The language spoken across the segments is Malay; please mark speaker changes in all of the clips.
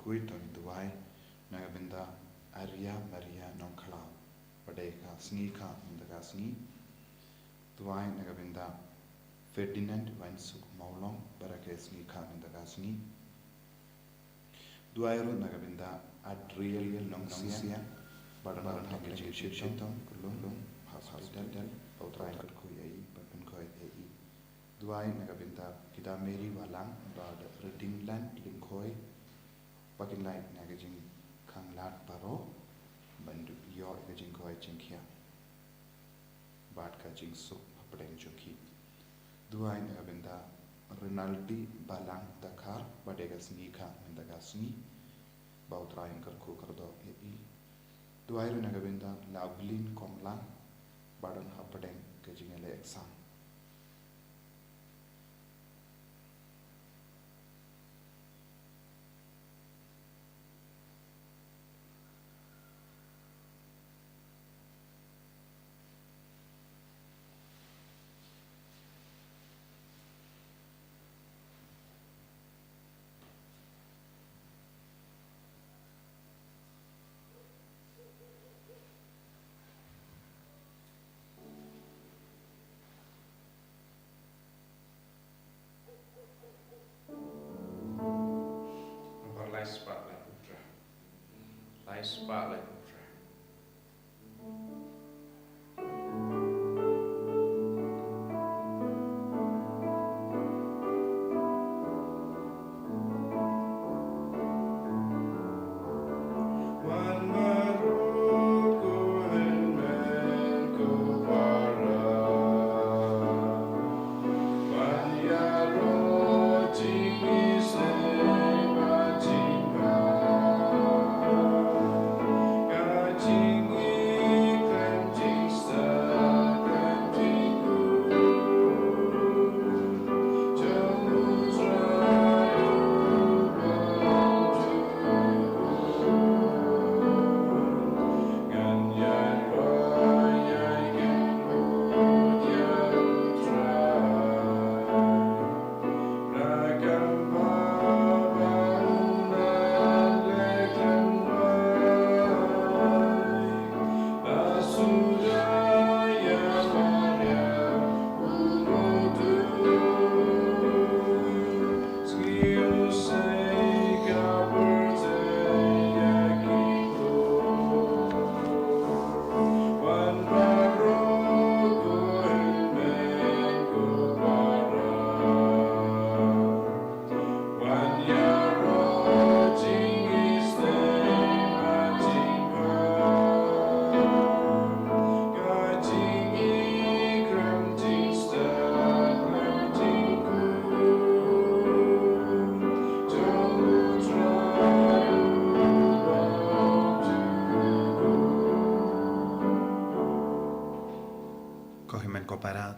Speaker 1: Bakhuid on Dubai, Nagabinda, Arya Maria Nongkhlam, Padeka, Sngi Khan in the Sngi, Dubai, Nagabinda, Ferdinand Wansuk Mawkhlam, Barake Sngi Khan in the Sngi, Duairo Nagabinda, Adriel Nongstoin, Badana Packaging Shitom, Kulum, Hospital, Outright Kuyai, Bapenkoi AE. Duai Nagabinda, Kidameri Walang, Bad Redingland, Linkoi, Bakin Light Nagajing Kanglat Baro, Bandu Yor Gajing Koi Chinkia, Bad Kajing Soup, Padeng Joki. Duai Nagabinda, Rinaldi Balang Dakar, Badegas Nika and the Gasni, Bautrain Karkukardo AE. Duai Nagabinda, Lablin Komlang, Badan Hapadeng Gajing Alexan.
Speaker 2: Spotlight.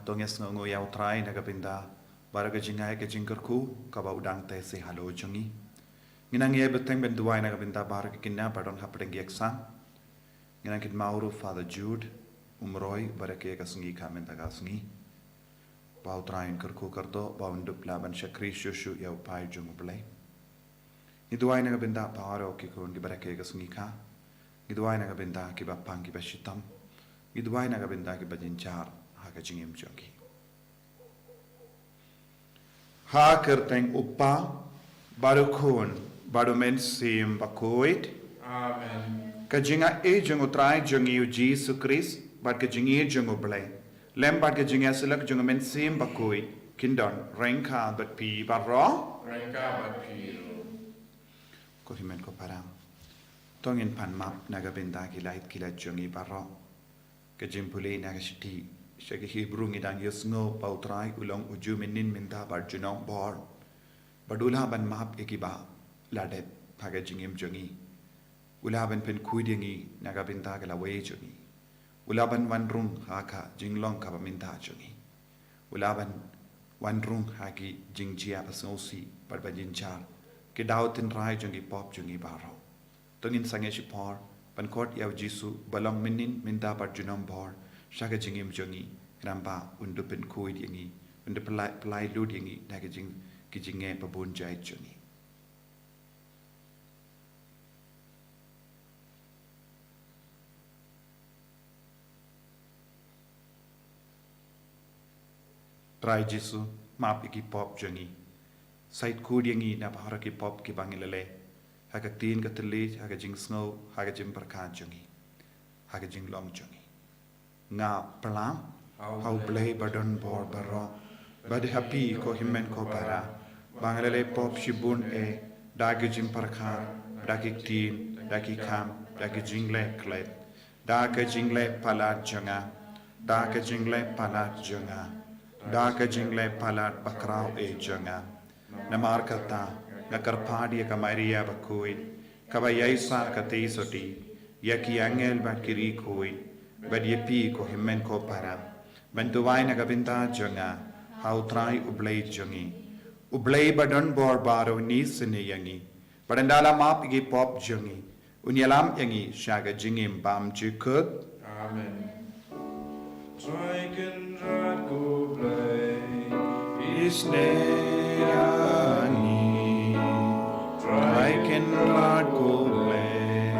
Speaker 2: Tonges ngo yau trai nagabinda baraga jingai ke jingkerku kaba udang te se halo jongi nginang ye beteng ben duai nagabinda baraga kinna pardon hapdeng yeksa nginang kit mauru Father Jude umroi barake ka Sngi kamen daga Sngi bau train kerku kardo bau ndup laban shakri shushu yau pai jong blai ni duai nagabinda paro ki kun ki barake ka Sngi ka ni duai nagabinda ki bapang ki bashitam ni duai nagabinda ki bajinchar Haka jingim jogi. Ha kerteng upa barukun barumen sim Bakhuid.
Speaker 3: Amen.
Speaker 2: Kajinga e jungo trai jungi u Jesus Christ bad kajingi jungo blai. Lem bad kajinga selak jungo men sim Bakhuid. Kindon rengka bat pi barro.
Speaker 3: Rengka bat pi.
Speaker 2: Ko himen ko parang. Tongin pan map nagabinda kilait kilat jungi barro. Kajimpuli nagashiti. Shaki Hebrew ngidang yusngo pautrai ulong uju minin minta barjunong bor. Badula ban map ikiba ladet paga jingim jongi. Ulaban pen kuidingi nagabinta gala way jongi. Ulaban wan rung haka jinglong kabaminta jongi. Ulaban wan rung haki jingjia pasnosi barbajinchar. Kidautin rai jongi pop jongi baro. Tongin sangeshi por pankot yaw jisu balong minin minta barjunong bor. Shaka jingim jongi gramba undupin kuid yangi undup pelai lud yangi naga jing kijinge pabun jai jongi trai Jesu map iki pop jangi sait Thohdieng na bahara ki pop ki bangilale haga tin ka tili haga jing snow haga jim perka jangi haga jing long jangi nga pelam how play badon bor baro bad happy ko himmen ko para bangilale pop shibun dagi jim perka dagi tin dagi kam dagi jingle klet dagi jingle palat janga dagi jingle palat janga daka jingle palat bakrao janga namar kata nakarpadi ka Maria Bakhuid kabayaysa ka teisoti yaki angel bakiri koi badyepi ko himmen ko para bantuwai nagabinta janga how try ublay jangi ublay badon bor baro ni sine yangi padandala map gi pop jangi unyalam yangi shaga jingim bam jikut
Speaker 3: Amen. Try can rad go play.
Speaker 2: Isneani, try can not go play.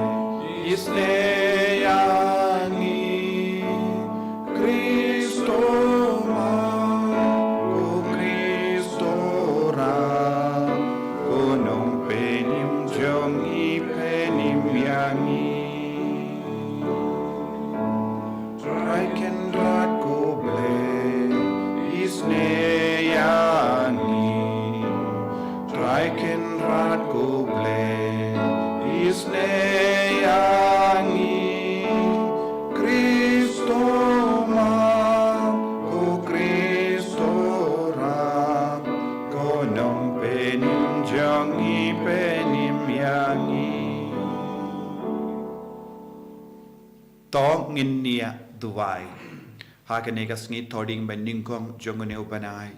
Speaker 2: Isneani, Christo ma, go Christo ra, go nong penim jong I penim yangi. Try can not go play. Isneani, try can not go play. Isneani, Christo ma, go Christo ra, go nong penim jong I penim yangi. Tong ngin nia duwai. Hakanega Sngi Thohdieng bending kong jongone upanai.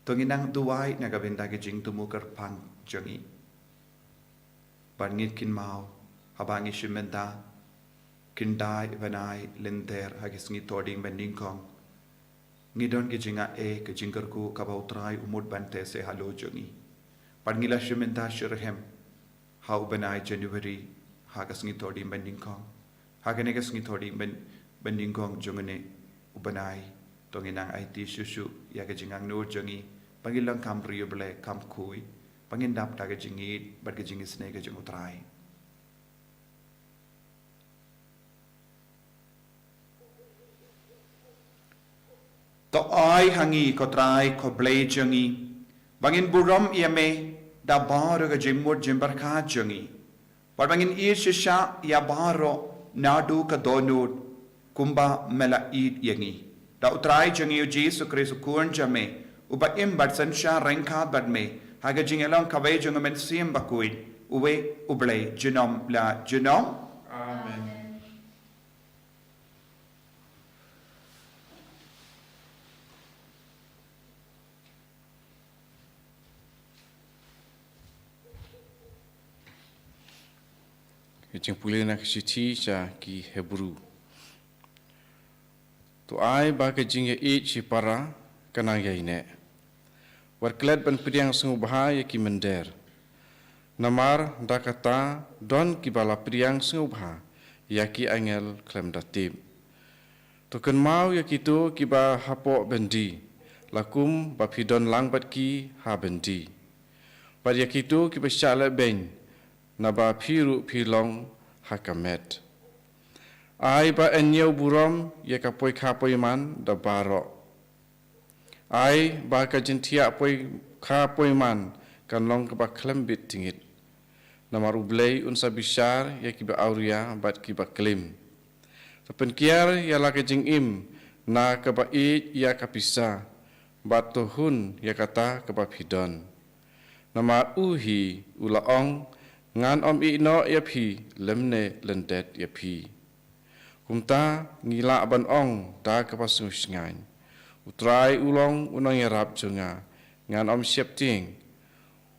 Speaker 2: Tonginang duwai nagabinda ke jing tumukar pang jongi. Barngit kin mau habangi shimenda kindai banai linter hagis Sngi Thohdieng bending kong. Ngidon ke jinga ke jingkarku kabautrai umud bante se halo jongi. Barngila shimenda shirhem hau banai January hagas Sngi Thohdieng bending kong. Hakanega Sngi Thohdieng bending kong jongone ubanai tonginang IT susu ya ke jingang nur jongi pangilang kam riuble kam kui pangindap ta ke jingit bar ke jingis ne ke jing utrai to ai hangi ko trai ko blei jongi bangin burom iame da baro ke jimur jimbar kha jongi par bangin ir shisha ya baro nadu ka donut kumba mela id yangi da utrai jangi Jesu Kristu kuan jame uba im batsan sha rengka badme haga jingelong kawai jangamen sim Bakhuid uwe ublay jinom la jinom
Speaker 3: Amen. Kijing pulih nak siti sa ki Hebrew. Tu ai ba ke jing ye si para kanang ye ne. Warklet ban priang sungu bahaya ki mender. Namar dakata don ki bala priang sungu bah ya ki angel klem datib. Tu kan mau ya kitu ki ba hapo bendi. Lakum ba pidon langbat ki ha bendi. Bar ya kitu ki ba syala ben na ba piru pilong hakamet. Ai ba enyau buram ya kapoi kapoi man da baro. Ai ba ka jintia poi kapoi man kan long ka ba klembit tingit. Namar ublei unsa bishar ya ki ba auria bat ki ba klim. Tapen kiar ya la ka jing im na ka ba I ya kapisa bat tuhun ya kata ka ba pidon. Namar uhi ulaong ngan om I no ya pi lemne lendet ya pi. Kumta ngila ban ong da kapasu sngan. Utrai ulong unang yarap junga ngan om siap ting.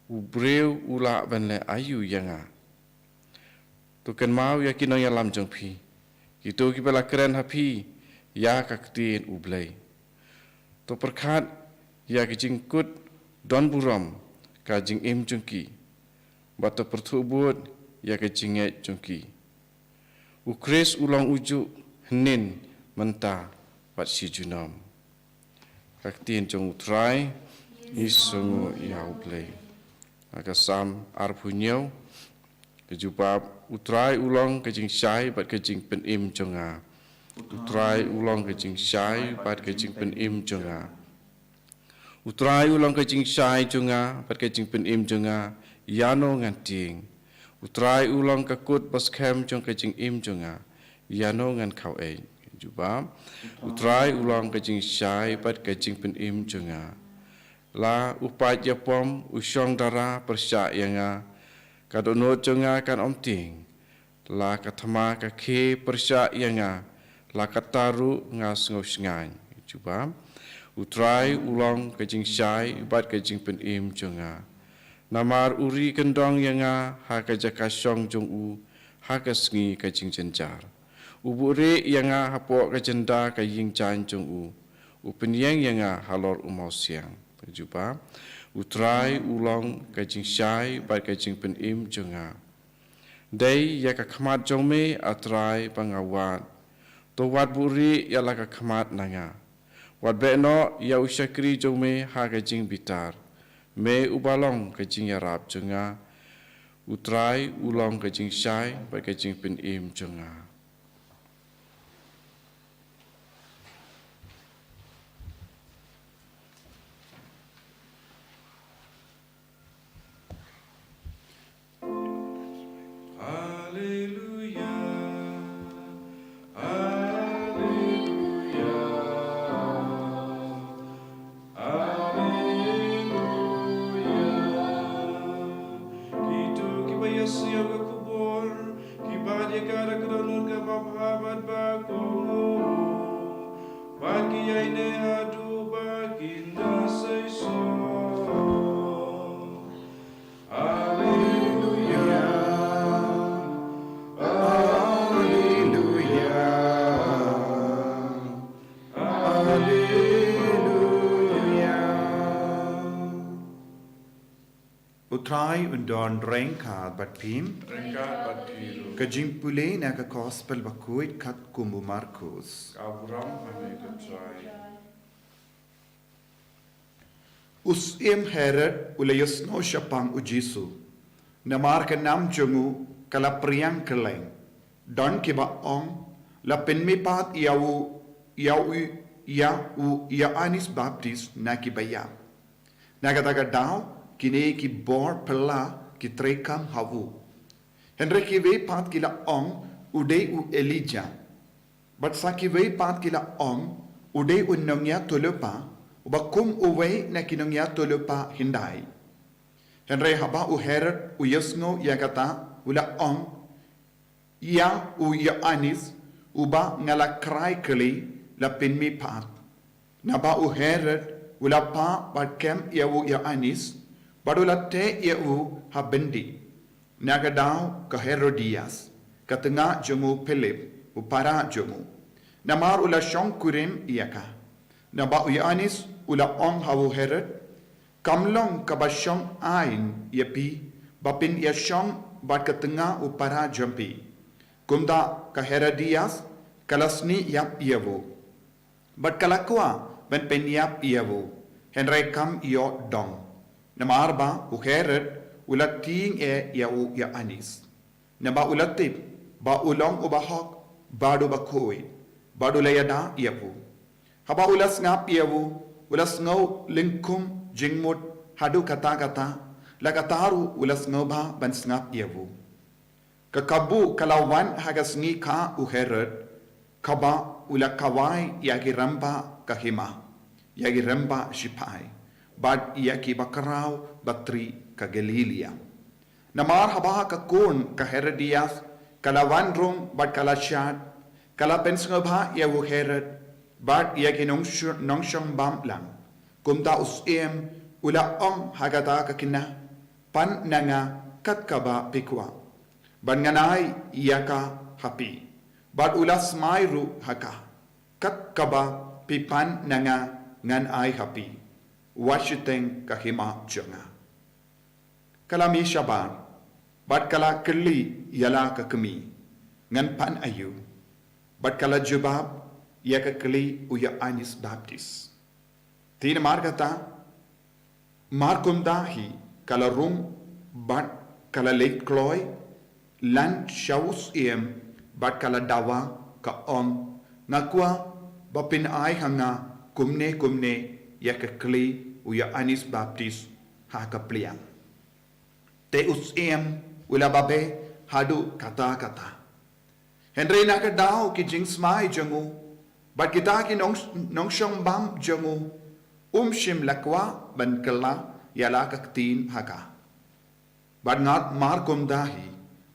Speaker 3: Ubreu ula ban le ayu yanga. Tukan mau ya kinong ya lam jong pi. Kitu ki bala keren hapi ya kaktin ublay. To perkat ya kijingkut don buram ka jing im jungki. Bata pertubut ya kijinget jungki. Ukris ulang ujuk henin mentah bat si junam. các tiền trong utrai isungu iau play agasam arpunyau kejubab utrai ulang kejing syai bat kejing pen im jonga utrai ulang kejing syai bat kejing pen im jonga utrai ulang kejing syai jonga bat kejing pen im jonga yano nganting utrai ulang kakut bas kem jong kejing im jonga yano ngan kau jubab utrai ulang kejing syai bat kejing pen im jonga la upai japom usong dara persya yanga kadono jonga kan omting la katama ka ke persya yanga la kataru ngas ngosngan jubab utrai ulang kejing syai bat kejing pen im jonga namar uri kendong yanga ha kajaka song jong u ha ka sngi kejing jenjar ubure yanga hapo ka jenda ka ying chan jong u upenyang yanga halor umau siang jubab utrai ulang kajing syai bat kajing pen im jonga dei ya ka khamat jongme atrai pangawat to wat buri ya la ka khamat nanga wat beno ya usyakri jongme ha kajing bitar me ubalong kajing yarap jonga utrai ulang kajing syai bat kajing pen im jonga
Speaker 2: Utrai undon rengkat bat pim kajing pule na ka gospel Bakhuid kat kumbu Markus usim Herod ulayos no syapang ujisu namar ka nam jungu kala priang keleng don kiba ong la penmipat ya anis baptis na kibaya nagataga daw kini ki bor pela ki trekam havu Henry ki ve pat kila ong ude u Elijah but sa ki ve pat kila ong ude u nongya tolopa ubakum uwe na kinongya tolopa hindai Henry haba u Herod u yasngo yakata ula ong ya u ya anis uba ngala krai keli la penmi pat naba u Herod ula pa bat kem ya u ya anis Badula te yau habendi nagadau ka Herodias katengah jemu Philip upara jemu namar ula syong kurim iyaka naba uyanis ula ong hawu Herod kamlong ka basyong ain yapi bapin ya syong bat katengah upara jempi kumda ka Herodias kalasni yap iyawo bat kalakwa ben pen yap iyawo henry kam iyo dong Nama arba Herod ulating ya anis. Nama ulatip ba ulong ubahok badu Bakhuid badu layada yapu. Haba ulas ngap yawu ulas ngau lingkum jingmut hadu kata la kataru ulas ngobha ban ngap yawu. Kakabu kalawan hagasni ka Herod kaba ulakawai yagi ramba kahima yagi ramba shipai. Bad ia ki bakarau batri ka Galilea. Namar habaha ka kun ka Herodias kalawan rung bad kalasyad kalapen ngabha ia wu Herod bad ia ki nongshong bam lang kumta usim ula ong hagata ka kina pan nanga kat kaba pikwa ban nganai ia ka hapi bad ulas mairu haka kat kaba pipan nanga ngan ai hapi Washington kahima jonga. Kalami syabar, bat kala keli yala ka kemi, ngan pan ayu, bat kala jubab, ya ka keli uya anis baptis. Tina markata markum dahi kala rum bat kala late kloy lan shaus bat kala dawa ka om ngakwa bapin ay hanga kumne ya kekli uya anis baptis ha kapliang te us ula babe hadu kata Henry naka daw ki jing smai jangu bat kita ki nongshong bam jangu shim lakwa ban kala yala kaktin haka bat ngat markum dahi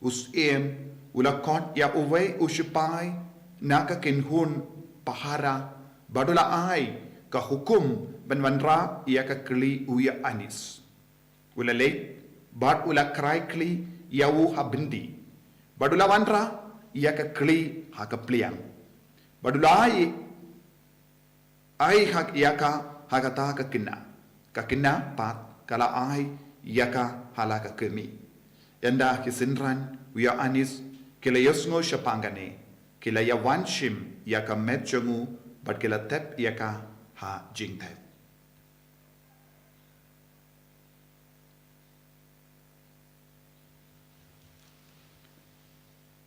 Speaker 2: us ula kot ya uwe ushipai naka kinhun pahara badula ai ka hukum ban wanra ya ka kli uya anis ula le bat ula krai kli ya wu habindi badula wanra ya ka kli ha ka pliang badula ai hak ya ka hagata ka kinna pat kala ai ya ka halaka kemi yanda kisinran uya anis kila yosngo shapangane kila ya wanshim ya ka metjongu bat kila tep ya ka ha jingtep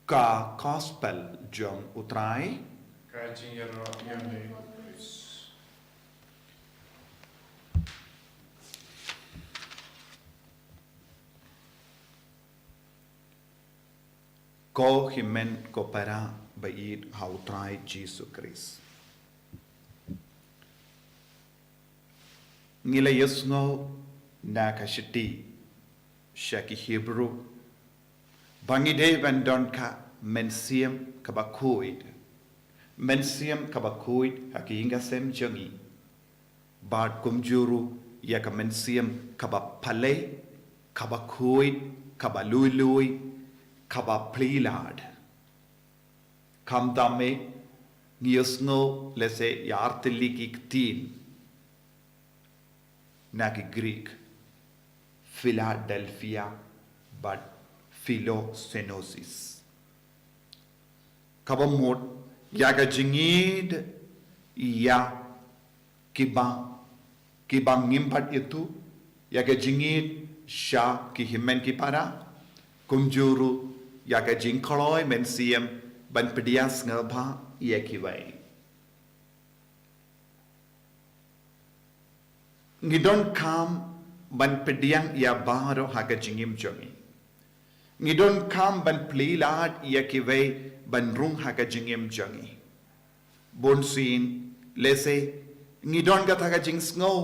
Speaker 2: ka gospel jong utrai
Speaker 3: Kajing yang ni
Speaker 2: ko himen ko para bait hautrai Jesus Christ ngila yesngo na kashiti shaki Hebrew bangide bandon ka mensiam ka Bakhuid mensiam ka Bakhuid hakinga sem jangi bad kumjuru ya ka mensiam ka pale ka Bakhuid ka lui kaba plilad kam dame ngiosno lese yartili tin naki Greek Philadelphia but philosenosis kaba mod yaga jingid ya kiba ngimpat itu yaga jingid sha ki himen ki para kumjuru ya ka jing koloy mensiam ban pedias ngaba ya kiwai ngidon kam ban pediang ya baro ha ka jingim jongi ngidon kam ban plilat ya kiwai ban rung ha ka jingim jongi bonsin lese ngidon ga ta ka jing snow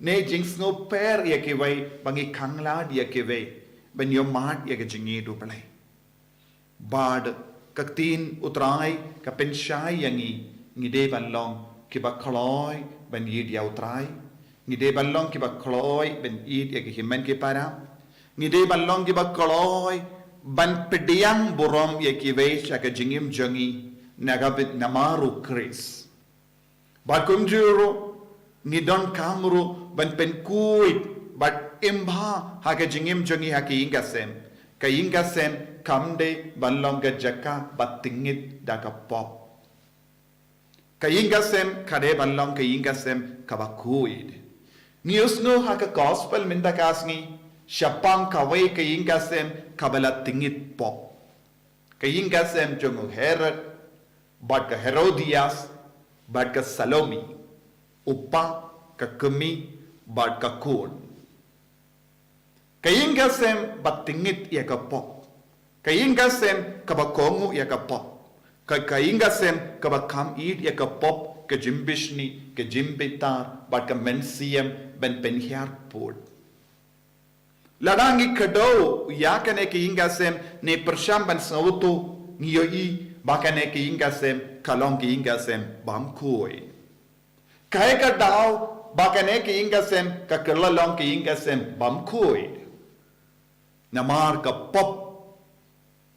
Speaker 2: ne jing snow per ya kiwai bangi kangla ya kiwai ban yomat ya ka jingi du palai bad kaktin utrai ka penshai yangi ngide balong kiba khloy ban yid ya utrai ngide balong kiba khloy ban yid ya himen ki para ngide balong kiba khloy ban pediang borom ya kiwe shaka jingim jangi nagabit namaru Chris bakum juro ngidon kamru ban penkuit bat imba haka jingim jangi haki ingasem ka ingasem kamde balong ga jaka batingit daka pop kayingasem kade balong kayingasem kabakuid niusno haka gospel minda kasni shapang kawe kayingasem kabala tingit pop kayingasem jongu Herod bat ka Herodias bat ka Salomi upa ka kemi bat ka kun kayingasem batingit ya ka pop kayingasem kabakongu ya ka pop kayingasem kabakam id ya ka pop ka jimbishni ka jimbitar bat ka mensiam ben penhiar put ladangi kado ya kane kayingasem ne persham ban sauto ngiyoi bakane kayingasem kalong kayingasem bam koi kay ka daw bakane kayingasem ka kelalong kayingasem bam koi namar ka pop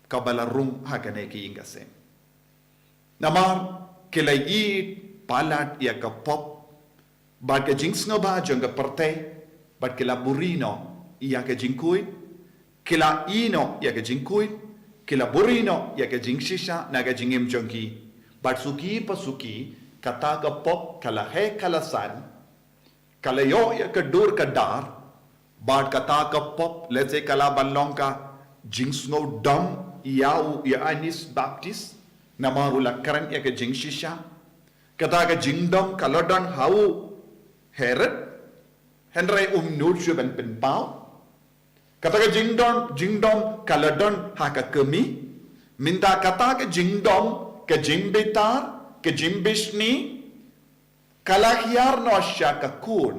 Speaker 2: kabalarung hakane ki ingasem namar kelai palat ya ka pop bad ka jingsno ba jonga parte bad kela burino ya ka jingkuit kela ino ya ka jingkuit kela burino ya ka jingshisha na ka jingim jongi bad suki pasuki kata ka pop kala he kala san kalayo ya kedur kedar, bad kata ke pop, let's say kala balong ka jingsngo dom yau ya anis baptist, nama rula keren ya ke jingshisha, kata ke jingdom kalodon hau heret, Henry nurju ben penpau, kata ke jingdom kalodon haka kemi, minta kata ke jingdom ke jingbitar, ke jimbishni, kalahiar no syaka kun.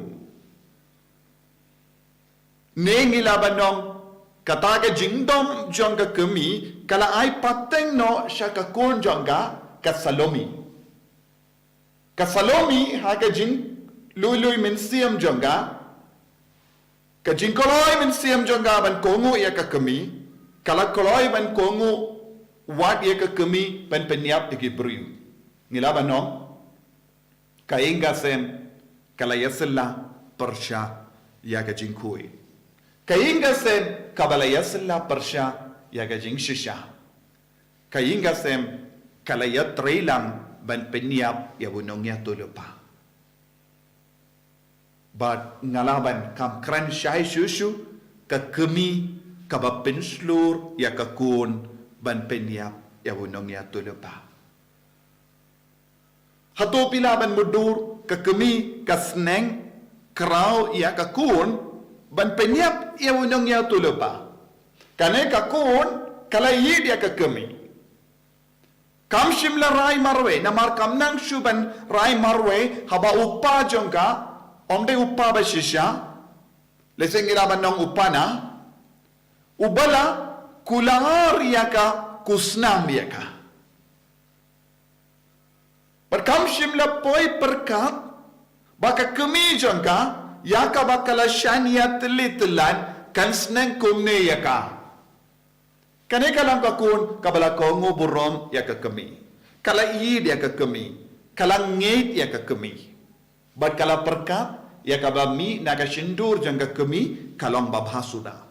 Speaker 2: Nengila banong kata ke jingdom jongga kemi, kala ai pateng no syaka kun jongga kasalomi. Kasalomi haka jing lului min siam jongga, ka jingkoloi min siam jongga ban kongu ya ka kemi, kala koloi ban kongu wat ya ka kemi ban penyap iki briu. Ngila banong ka inga sem kala yasilla persya ya ka jingkui. Ka inga sem kabala yasilla persya ya ka jingshisha. Ka inga sem kala ya trailang ban penyap ya bunongnya tulupa. But ngalaban kam kran syai susu ka kemi ka ba penslur ya ka kun ban penyap ya bunongnya tulupa. Hato pila ban mudur ka kemi ka sneng kerau ya ka kun ban penyap ya bunongnya tulupa. Kane ka kun kala yid ya ka kemi. Kam shimla rai marwe namar kam nang shuban rai marwe haba upa jongka omde upa ba shisha leseng ira banong upana ubala kular yaka kusnam yaka perkam shimla poi perkat baka kemi jongka yaka bakala shania telitelan kan sneng kumne yaka kane kalam ka kun kabala kongo burom yaka kemi kala id yaka kemi kala ngeit yaka kemi But kala perkat, ya kabami naga shindur jangga kemi kalong babhasuda.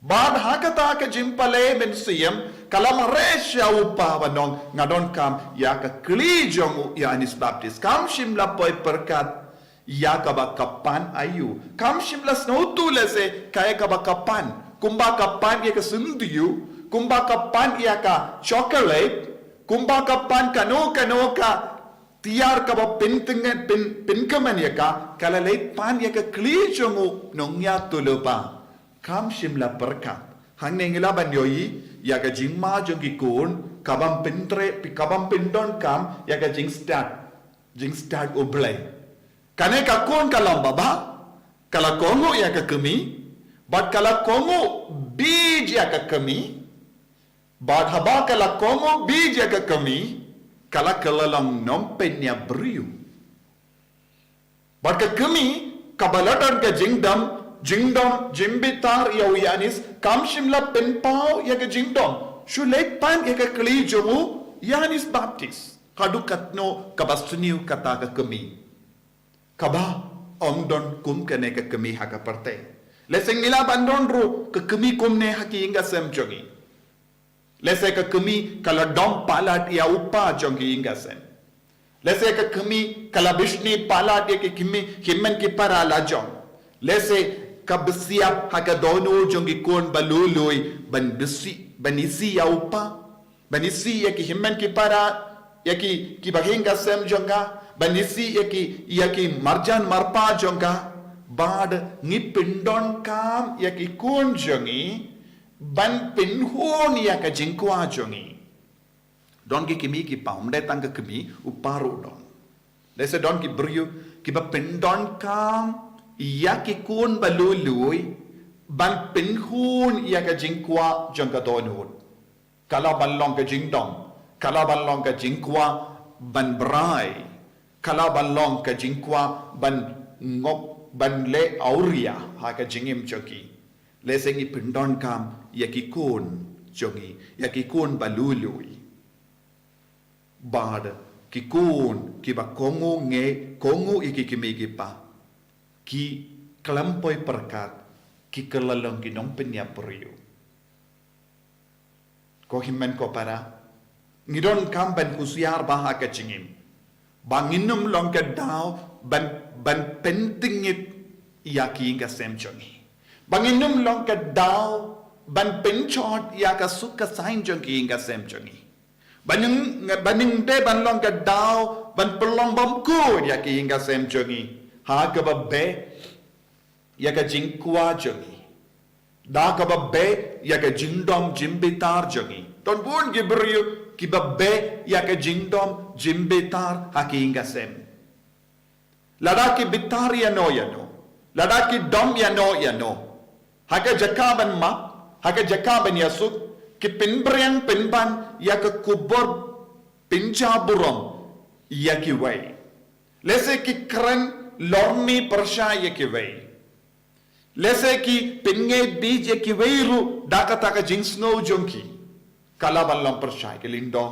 Speaker 2: Bad hakata ka jimpale ben siyam kalam resya upa wanong ngadon kam ya ka kli jong ya anis baptist kam shimla poi perkat ya ka kapan ayu kam shimla snotu lese kaya ka kapan kumba kapan ya ka sundiyu kumba kapan ya ka chocolate kumba kapan kano ka tiar ka ba pintingan pinkaman ya ka kala late pan ya ka kli jongu nongya tulupa kam shimla perkat hang nengilaban yoi ya ka jingma jongi kun kabam pintre kabam pindon kam ya ka jing start oblay kane ka kun kalam baba kala kongo ya ka kemi but kala kongo bij ya ka kemi but haba kala kongo bij ya ka kemi kala kalalang nompenya briu. Baka kami kabalatan ka jingdom jimbitar yaw yanis kam shimla penpao ya ka jingdom shulek pan ya ka kli jomu yanis baptist kadu katno kabastuniu kata ka kami kaba omdon kum kene ka kami haka parte leseng nila bandon ru ka kami kumne haki inga sem jogi Lese ka kami kala dom palat ya upa jongi ingasen. Lese ka kami kala bishni palat ya ki kimi himmen ki para la jong. Lese ka besiap haka donu jongi kon balului banisi ya upa. Banisi ya ki himmen ki para ya ki bahinga sem jonga. Banisi ya ki marjan marpa jonga. Bad ni pindon kam ya ki kon jongi. Ban pinhun ya ka jingkwa jongi don ki kimi ki paum de tang kimi uparu don lese don ki briu ki ba pindon kam ya ki kun balului ban pinhun ya ka jingkwa jongka donun kala ballong ka jingdong kala ballong ka jingkwa ban brai kala ballong ka jingkwa ban ngok ban le auria ha ka jingim choki Leseng pindon kam yakikun jongi yakikun balului bad kikun kiba kongu ikikimigi pa ki kelampoi perkat ki kelalong kinong penyapuriu ko himmen ko para ngidon kam ban kusiar baha kacingim banginum long ke dau ban ban pentingit yaki inga sem jongi. Banginum long ka daw ban penchot yaka suka sain jongi inga sem jongi. Baning de ban long ka daw ban pelong bom ku yaki inga sem jongi. Ha ka ba be yaka jingkwa jongi. Da ka ba be yaka jingdom jimbitar jongi. Ton bun gibriu ki ba be yaka jingdom jimbitar haki inga sem. Ladaki bitar ya no. Ladaki dom ya no. Haka jakaban ma, haka jakaban yasuk, ki pinbriang pinban ya ke kubur pincaburom ya ki way. Lese ki keren lormi persya ya ki way. Lese ki pinge bij ya ki way ru dakataka jing snow jonki. Kalaban lam persya ki lindo,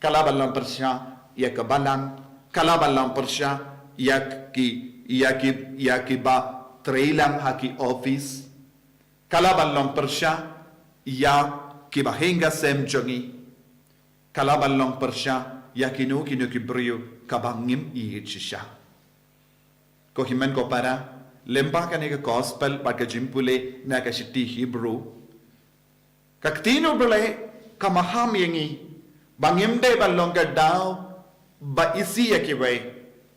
Speaker 2: kalaban lam persya ya ke balang, kalaban lam persya ya ki ba trailang haki office. Kalaban long persya ya kibahenga sem jongi. Kalaban long persya ya kinu kibriu kabangim i chisha. Ko himen ko para lemba ka gospel pat ka jimpule na ka shiti Hebrew. Kaktino bele kamaham yengi bangim de balong ka daw ba isi ya kiway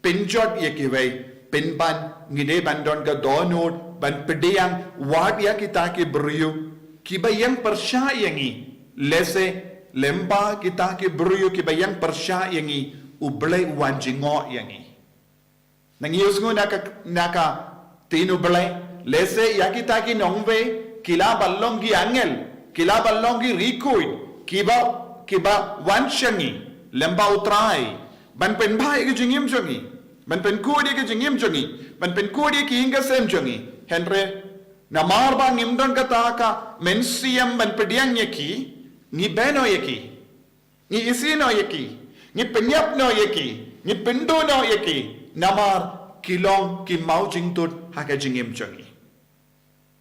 Speaker 2: pinjot ya kiway pinban ngide bandon ka donut ban pedeyang wad ya kita ki beriu kibayang persya yangi lese lemba kita ki beriu kibayang persya yangi ublay wanjingo yangi nangyus ngo naka tinu blay lese ya kita ki nongwe kila ballong ki angel kila ballong ki rikuid kiba wansyangi lemba utray ban penbay ki jingim jongi ban penkudi ki jingim jongi ban penkudi ki inga sem jongi Henry, namar ba ngimdon kata ka mensiyam ban pediang yaki, ni beno yaki, ni isino yaki, ni penyap no yaki, ni pendo no yaki, namar kilong ki mau jingtut haka jingim jongi.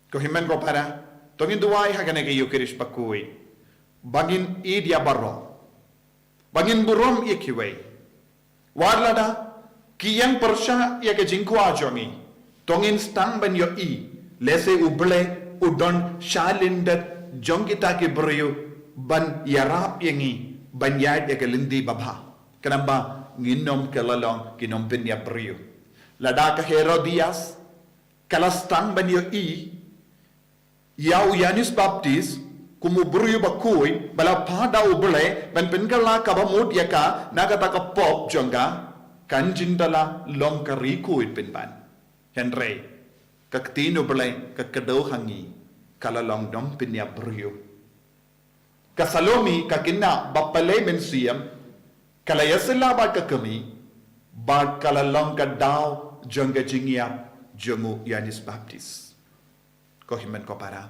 Speaker 2: Ko himen ko para, tongin duwai haka nege yukirish Bakhuid, bangin idya barro, bangin burom yakiway, warlada kiyang persya yaka jingkwa jongi. Tongin stang ban yo i lese uble udon shalindat jong kita ki beriu ban yarap yangi ban yad ya kelindi babha kenapa nginom kelalong kinom pin ya beriu lada ka Herodias kala stang ban yo i yau Yanis Baptist kumu beriu Bakhuid bala pada uble ban penkala ka bamut ya ka nakata ka pop jonga kanjindala long ka rikuid pinban Henry, kaktino belai kakadaw hangi kalalong dom pinya beriu. Kasalomi kakina bapalay mensiyam kalayasila ba kakami ba kalalong kadaw jongga jingyap jongu Yanis Baptist. Ko himen ko para.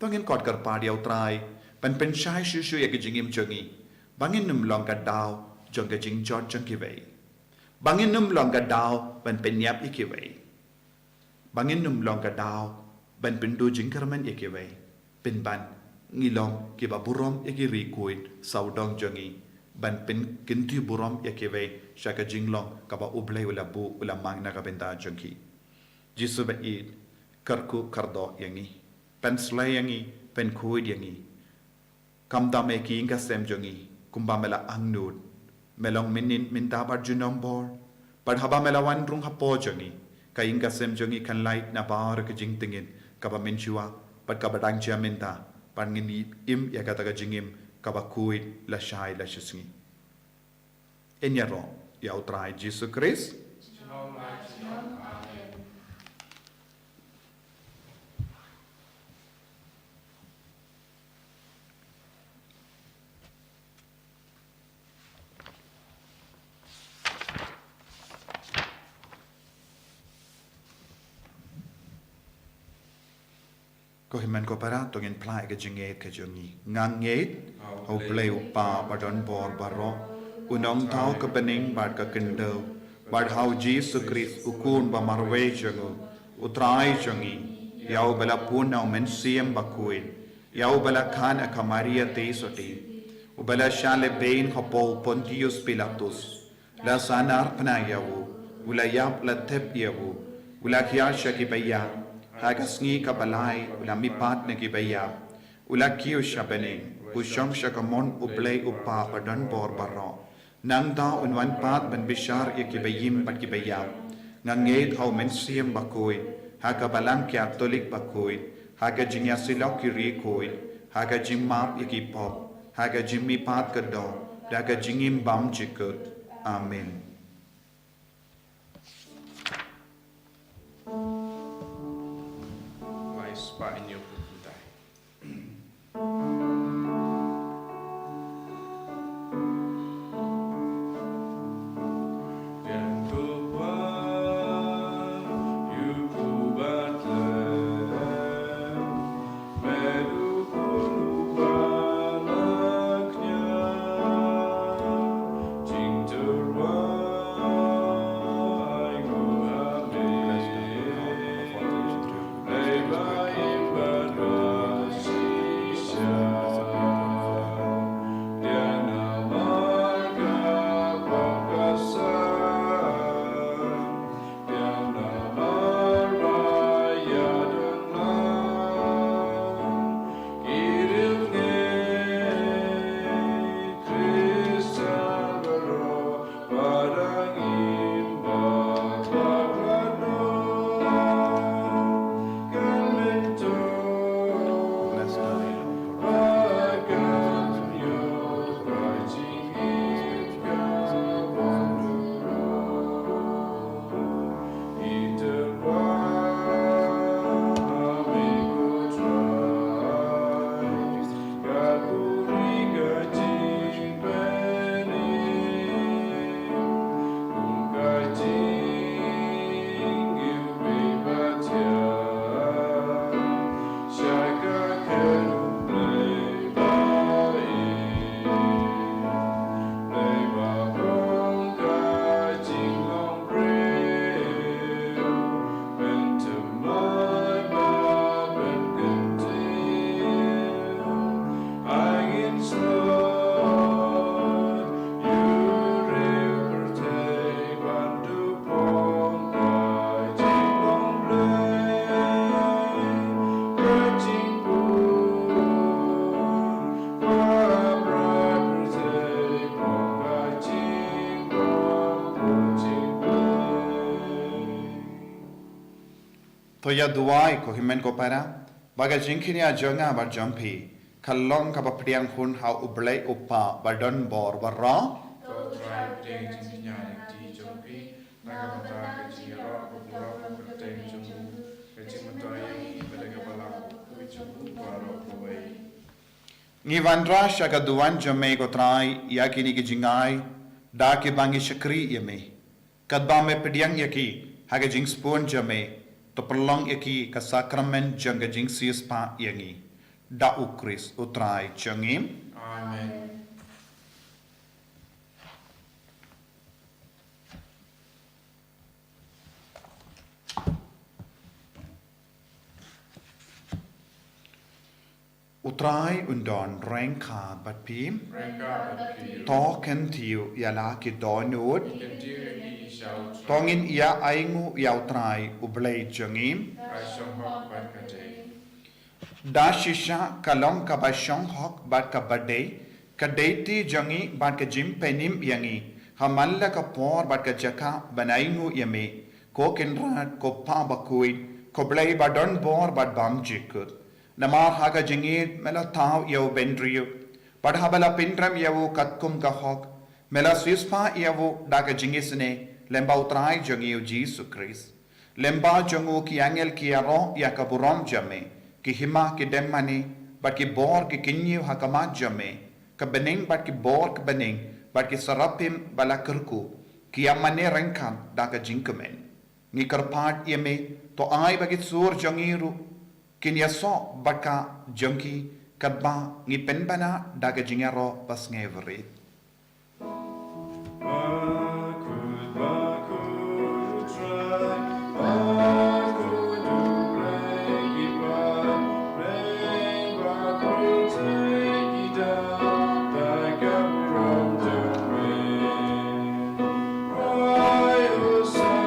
Speaker 2: Bangin kot karpadi au try pan pensyai shushu ya jingyim jongi. Bangin numlong kadaw jongga jingjot jongkiway. Bangin numlong kadaw pan penyap ikiway. Bangin numlong ka daw ban pindu jingkarman yakiway pinban ngilong kiba burom yakirikuid saudong jongi ban pin kinti burom yakiway shaka jinglong kaba ublay ula bu ula mang nakabenta jongi jisu ba id karku kardo yangi pen slay yangi pen kuid yangi kamda me ki inga sem jongi kumba mela angnud melong minin minta bar junombor padhaba mela wan rung hapo jongi kainga sem jongi kan light na bar ke jing tingin kaba menchua pat kaba dang chia menta pan ngini im ya kata ka jingim kaba kuid la shai la shisngi enyaro ya utrai Jesus Christ ko himan ko para tongin plai ke jinget ke jongi nganget au play upa badon bor baro unong tau ke bening bad ka kendo bad how Jesus Christ ukun ba marwe jongu utrai jongi yau bala puna mensiem Bakhuid yau bala khan akamaria te soti ubala shale bein hopo Pontius Pilatus la sanar pna yau ulayap latep yawu ulakya shakibaya haga sngi kabalai ulamipat negibaya ulakyo shabane ushong shakamon ublay upa padan bor barro nangda unwan pat ban bishar yakibayim bakibaya nganged how mensiam Bakhuid haga balang Catholic Bakhuid haga jinyasilok kirikoi haga jimmap yakipop haga jimmi pat kado daga jingim bam jikut amen.
Speaker 3: Mais pa inyo pupuntahin.
Speaker 2: Toya duai ko himen ko para baga jingkinia jonga bar jompi kallong ka bapriang hun ha ublay upa badon bor barra
Speaker 3: Kau try putih jinkinya di jompi, naga mata keciro, kupura putih jompu, kecil matoy balaga balang, kuicupu baro kuwai.
Speaker 2: ngi vandra shaga duan jome ko trai yakini ki jingai da ki bangi shakri yame kadba me pediang yaki haga jing spon jame to perlong yaki ka sakramen janga jing sius pa yangi da ukris utrai changim
Speaker 3: Amen.
Speaker 2: utrai undon rengka bat pim
Speaker 3: Mereka berkiu,
Speaker 2: to ken tiu yala ki donut
Speaker 3: kentir di shout,
Speaker 2: tongin ia aingu yau trai ublay changim
Speaker 3: rasyong hok berkati.
Speaker 2: da shisha kalong ka ba shong hok bat ka bade ka deiti jangi bat ka jim penim yangi hamalla ka por bat ka jaka banaingu yame ko kenrat ko pa Bakhuid ko blay badon bor bat bam jikut namar haga jingit mela taw yaw bendriyo bat habala pindram yaw katkum ka hok mela swispa yaw da ka jingisne lemba utrai jangi Jesus Christ lemba jangu ki angel ki aro ya ka burom jame ki hima ki demmani bat ki bor ki kinyu hakama jame ka bening bat ki bor ki bening bat ki sarapim balakurku ki amane rengkan da ka jinkumen ni karpat yeme to ai bagit sur jangiru kin yaso bat ka jangki kadba ni penbana da ka jingaro pas ngevrit
Speaker 3: Bakhuid try, Bakhuid do break it back, break Bakhuid take it down, back up from the rain. Cry, O son.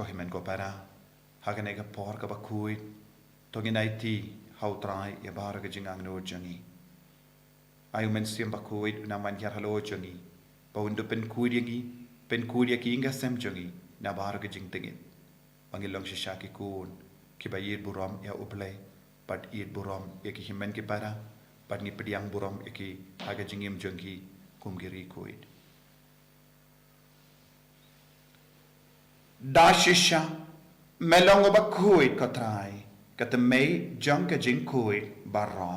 Speaker 2: himen ko para hagane ka por ka Bakhuid tongin IT hau trai ya bara ka jingang no jangi ayu men siam Bakhuid na man yar halo jangi paundu pen kuidi inga sem jangi na bara ka jing tingin pangilong shishaki kun ki bayir buram ya uplay pat id buram ya ki himen ki para pat ni pediang buram ya ki haga jingim jangi kumgiri kuid da shisha melong Bakhuid ko trai kata mei jang ka jing kuid barro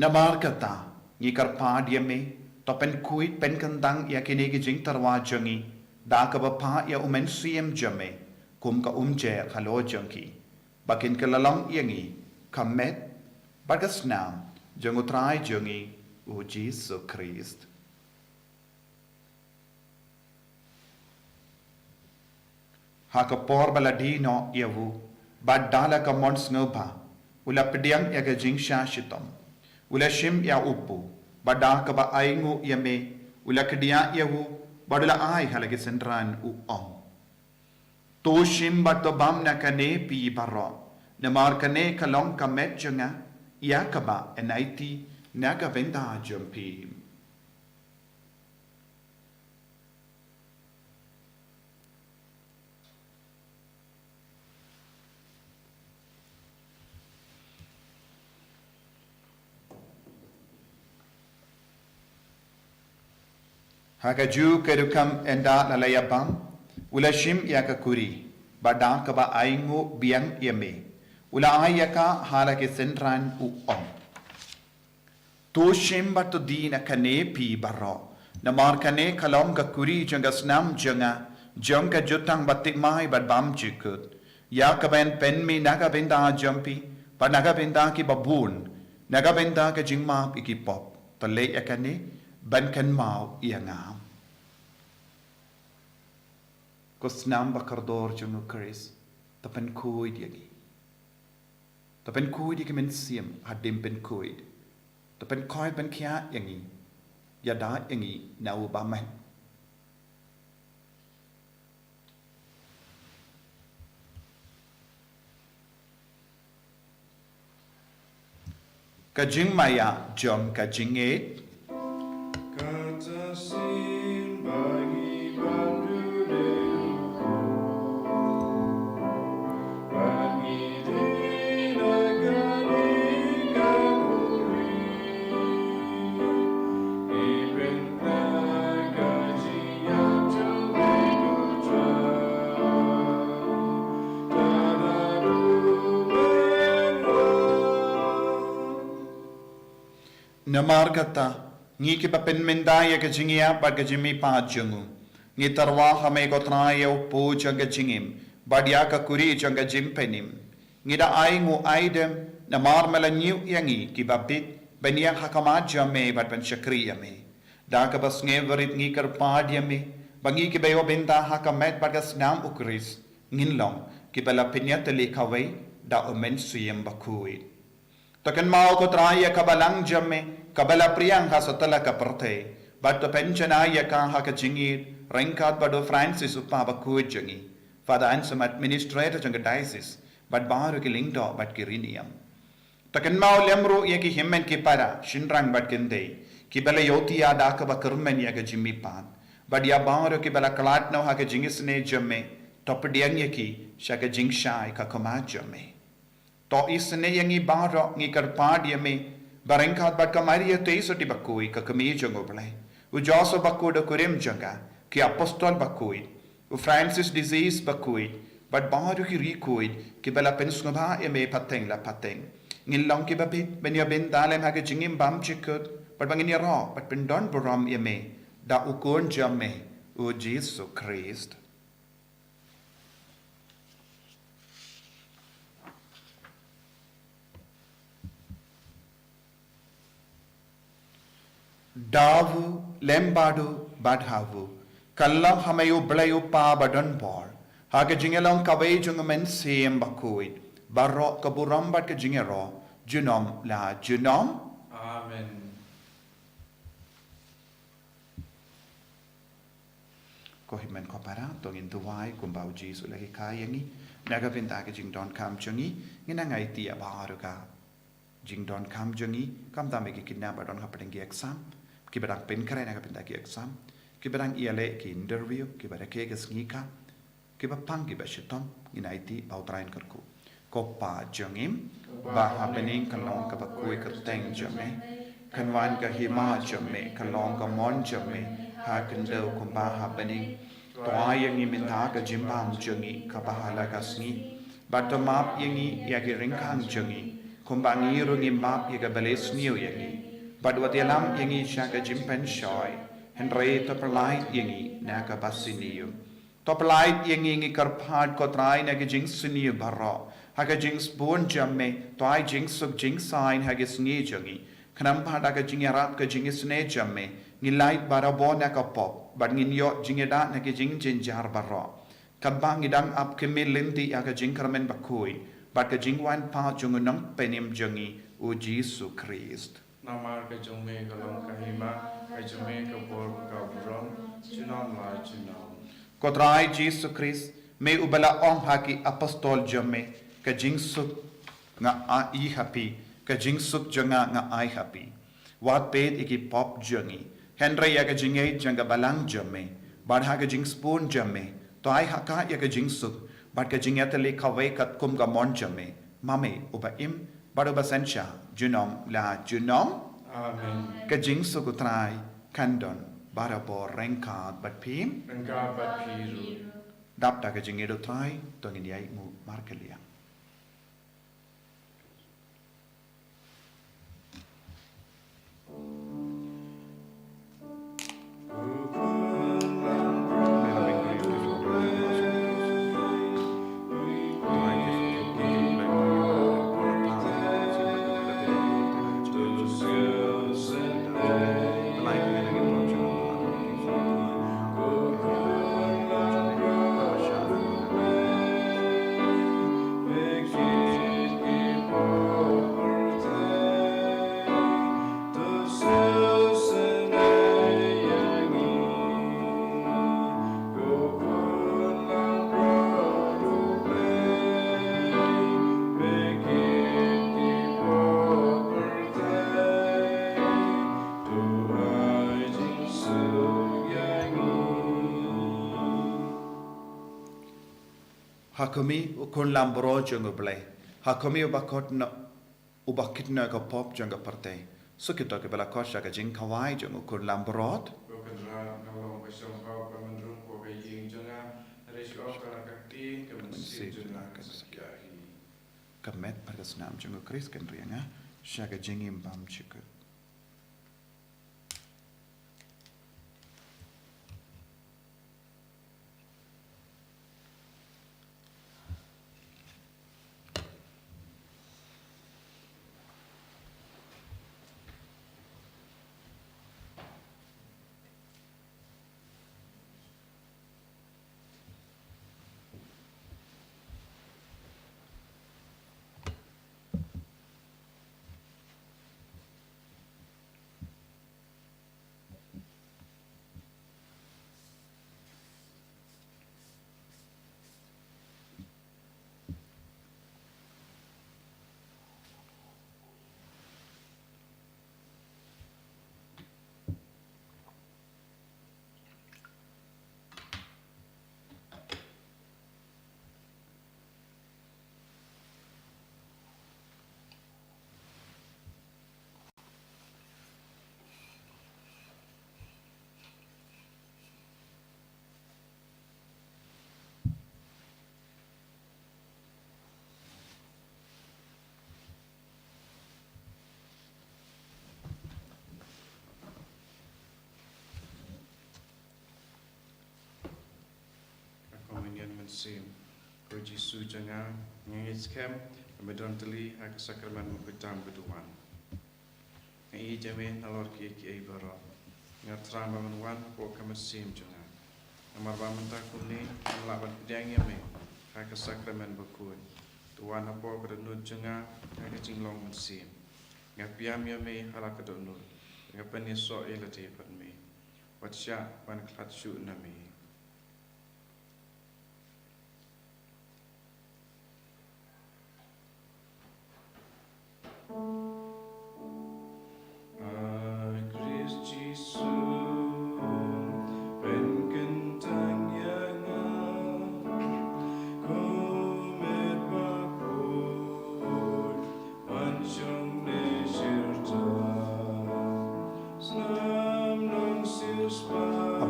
Speaker 2: namar kata ni karpa dia me to pen kuid pen kandang ya kini ki jing tarwa jangi da ka bapa ya umen siem jame kum ka umje khalo jangi bakin ka lalang yangi kamet bagas nam jangu trai jangi o Jesus Christ haka por baladino yavu badala ka mons ngoba ula pediang ya ka jing shashitam ula shim ya upu badaka ba aingu yame ula kedia yavu badula ai halagi sentran u om to shim bato bam na kane pi baro na mar kane kalong kamet janga ya kaba enaiti naga venda jumpi haka ju kedukam enda lalayabam ula shim yaka kuri badang kaba aingu biang yame ula ayaka halake sentran u om to shim batu dina kane pi baro namar kane kalom ka kuri janga snam janga jutang batik mai bad bam jikut yakaben penmi naga benda jampi pa naga benda ki babun naga benda ka jingma iki pop to le yakane ban kan mau iangam ko snam bakardor jungu Chris tapen kuid yagi tapen kuid yagi men siam hadim pen kuid tapen koi ben kia yangi yada yangi nau baman ka jing maya jom ka jing et
Speaker 3: Kata sin bagi bandudeu bagi dinagani kakuri ibenta gaji yang jomai putra tadaru benwa
Speaker 2: namar kata ngi ki papen mendaya ka jingia ba ka jimi pa jungu ngi tarwa hame ko traya u po janga jingim badya ka kuri janga jimpenim ngi da aingu aidem na marmala niu yangi ki babit benia hakama jame bat ben shakriya me da ka bas nge varit ngi kar padya me bangi ki bayo benda hakamet bagas nam ukris nginlong ki bala pinyat lekawai da omen suyem Bakhuid takan mau ko traya kabalang jamme kabala priyang ha sotala ka perthe bato penchana ya ka ha ka jingir rengkat bado Francis upa Bakhuid jangi father ansem administrator jang diocese but baru ki lingdo but ki riniam takan mau lemru ya ki himmen ki para shinrang bat kende ki bala yoti ya da ka ba kermen ya ka jimmi pan but ya baru ki bala klat no ha ka jingisne jamme Thohdieng ya ki shaka jingshai ka koma jamme to isne yangi baru ngi karpad ya me barengkat bat kamaria teisoti Bakhuid ka kami jongoblai u joso Bakhuid kurim janga ki apostol Bakhuid u Francis disease Bakhuid bat baru ki rikuid ki bala pensngba eme pateng la pateng ngilong ki babit benya ben dalem ha ke jingim bam chikut bat bangin ya ro bat pendon boram eme da ukon jamme u Jesus Christ davu lembadu badhavu kallam hamayu blayu pa badon bor haga jingelong kawai jungamen siem Bakhuid barro kaburam bat ke jingero junom la junom
Speaker 3: Amen
Speaker 2: kohimen ko para tongin tuwai kumbau Jesu lagi kayangi naga benda ke jing don kam jongi ngina ngai tia baru ka jing don kam jongi kam ta me ki kidnap don ka pedeng ki exam ki badang pen kare naga benda ki exam ki badang iale ki interview ki badang ke Sngi ka ki bapang ki bashitom ngina iti bau train karku ko pa jongim ba happening kalong ka Bakhuid ka teng jome kanwan ka hima jome kalong ka mon jome ha kendo kumba happening toa yang minta ka jimbam jongi ka bahala ka Sngi batomap yangi ya ki ringkang jongi kumba ngi rungi map ya ka bales niu yangi badwat yalam yangi sha ka jimpen shoy henry to perlai yangi na ka basiniu to perlai yangi ngi karpad ko trai na ka jing siniu barro ha ka jing spoon jamme to ai jing suk jing sign ha ka Sngi jongi kanam pada ka jing yarat ka jing sne jamme ngilai barabo na ka pop bad nginyo jingeda na ke jing jinjar barro kabang idang ap ke melinti ya ka jing karmen Bakhuid bad ka jing wan pa jungunang penim jongi u Jesu Christ
Speaker 3: Namar ka jome ka long ka hima ka jome ka bor ka bron chinon la chinon
Speaker 2: kotrai Jesu Christ me ubala ong haki apostol jome ka jing suk nga ai happy ka jing suk jonga nga ai happy wat pet iki pop jongi Henry ya ka jingay janga balang jame badha ka jing spoon jame to ai haka ya ka jing suk bad ka jing yatali kawai kat kum ka mon jame mame uba im bado basensha junom la junom
Speaker 3: Amen
Speaker 2: ka jing suk utrai kandon barabo rengkat bat pim
Speaker 3: Rengka bat piru
Speaker 2: dap da ka jing edo trai tongin yai mu markelia Hakumi ukun lambro jungo ble. Hakumi ubakot na ubakit na ka pop jungo parte. Sukito ke bala kosha ka jing kawai jungo ukun lambrot.
Speaker 3: Bukan ra ngalong ka siyang pao ka mandrung ko ka ying jonga Resh of ka kakti ka mansi jonga ka sakyahi
Speaker 2: Kamet pargas nam jungo Chris kan rianga. Shaga jingim bam chikut.
Speaker 3: Sim, ko Jesu jonga ngis kem medon teli hak sakramen muktam beduan. Ngi jame nalor ki ki baro. Ngatram banwan ko kamasim jonga. Amar bamenta kuni laban pedang yame hak sakramen Bakhuid. Tuan apo kedunut jonga hak jinglong mensim. Ngapiam yame halak kedunut. Ngapen yeso elati patme. Watsya pan klat syu nami.